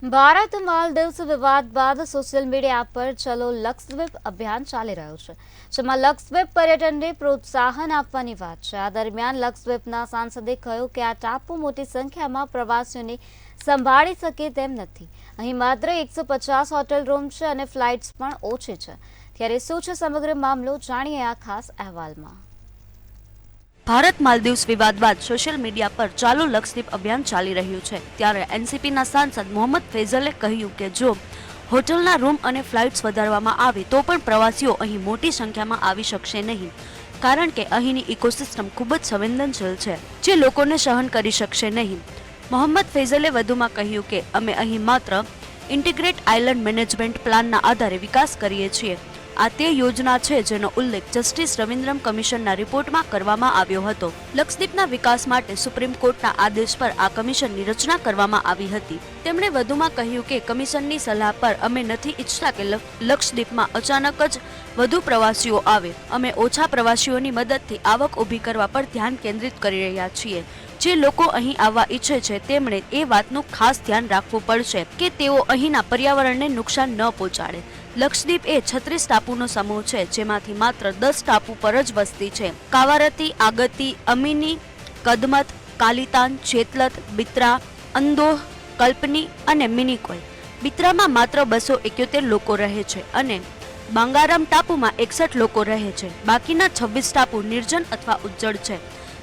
ભારત માલદીવ્સ વિવાદ બાદ social media પર ચલો લક્ષદ્વીપ અભિયાન ચાલી રહ્યું છે, જેમાં લક્ષદ્વીપ પર્યટનને પ્રોત્સાહન આપવાની વાત છે। આ દરમિયાન લક્ષદ્વીપના સાંસદે કહ્યું કે આ ટાપુ મોટી સંખ્યામાં પ્રવાસીઓને સંભાળી શકે તેમ નથી। અહીં માત્ર 150 હોટેલ રૂમ છે અને ફ્લાઇટ્સ પણ ઓછી છે। ત્યારે શું છે સમગ્ર મામલો, જાણીએ આ ખાસ અહેવાલમાં। ભારત માલદીવ્સ વિવાદ બાદ સોશિયલ મીડિયા પર ચાલો લક્ષદ્વીપ અભિયાન ચાલી રહ્યું છે। ત્યારે એનસીપીના સાંસદ મોહમ્મદ ફૈઝલે કહ્યું કે જો હોટલના રૂમ અને ફ્લાઇટ્સ વધારવામાં આવે તો પણ પ્રવાસીઓ અહીં મોટી સંખ્યામાં આવી શકશે નહીં, કારણ કે અહીંની ઇકોસિસ્ટમ ખૂબ જ સંવેદનશીલ છે, જે લોકોને સહન કરી શકશે નહીં। મોહમ્મદ ફૈઝલે વધુમાં કહ્યું કે અમે અહીં માત્ર ઇન્ટિગ્રેટ આઇલેન્ડ મેનેજમેન્ટ પ્લાનના આધારે વિકાસ કરીએ છીએ। આ તે યોજના છે જેનો ઉલ્લેખ જસ્ટિસ રવિન્દ્રમ કમિશનના રિપોર્ટમાં કરવામાં આવ્યો હતો। લક્ષદ્વીપના વિકાસ માટે સુપ્રીમ કોર્ટના આદેશ પર આ કમિશનની રચના કરવામાં આવી હતી। તેમણે વધુમાં કહ્યું કે કમિશનની સલાહ પર અમે નથી ઈચ્છતા કે લક્ષદ્વીપમાં અચાનક જ વધુ પ્રવાસીઓ આવે। અમે ઓછા પ્રવાસીઓની મદદથી આવક ઊભી કરવા પર ધ્યાન કેન્દ્રિત કરી રહ્યા છીએ। જે લોકો અહીં આવવા ઈચ્છે છે તેમણે એ વાતનું ખાસ ધ્યાન રાખવું પડશે કે તેઓ અહીંના પર્યાવરણને નુકસાન ન પહોંચાડે। લક્ષદ્વીપ એ 36 ટાપુનો સમૂહ છે, જેમાંથી માત્ર 10 ટાપુ પર જ વસ્તી છે। કાવારતી, આગતી, અમીની, કદમત, કાલિતાન, ચેતલત, બિત્રા, અંદોહ, કલ્પની અને મિનિકોય। બિત્રામાં માત્ર 271 લોકો રહે છે અને બાંગારામ ટાપુમાં 61 લોકો રહે છે। બાકીના 26 ટાપુ નિર્જન અથવા ઉજ્જડ છે।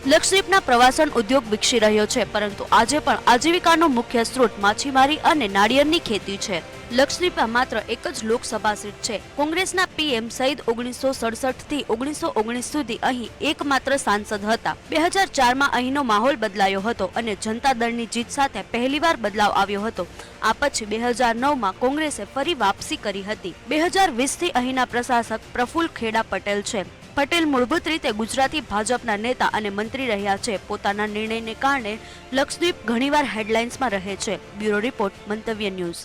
લક્ષદ્વીપના પ્રવાસન ઉદ્યોગ વિકસી રહ્યો છે, પરંતુ આજે પણ આજીવિકાનો મુખ્ય સ્ત્રોત માછીમારી અને નાળિયેરની ખેતી છે। લક્ષદ્વીપમાં માત્ર એક જ લોકસભા સીટ છે। કોંગ્રેસના પીએમ સઈદ 1967 થી 1919 સુધી અહીં એકમાત્ર સાંસદ હતા। 2004માં અહીંનો માહોલ બદલાયો હતો અને જનતા દળની જીત સાથે પહેલીવાર બદલાવ આવ્યો હતો। આ પછી 2009માં કોંગ્રેસે ફરી વાપસી કરી હતી। 2020થી અહીંના પ્રશાસક પ્રફુલ્લ ખેડા પટેલ છે। પટેલ મૂળભૂત રીતે ગુજરાતી ભાજપના નેતા અને મંત્રી રહ્યા છે। પોતાના નિર્ણયને કારણે લક્ષદ્વીપ ઘણીવાર હેડલાઇન્સમાં રહે છે। બ્યુરો રિપોર્ટ, મંતવ્ય ન્યૂઝ।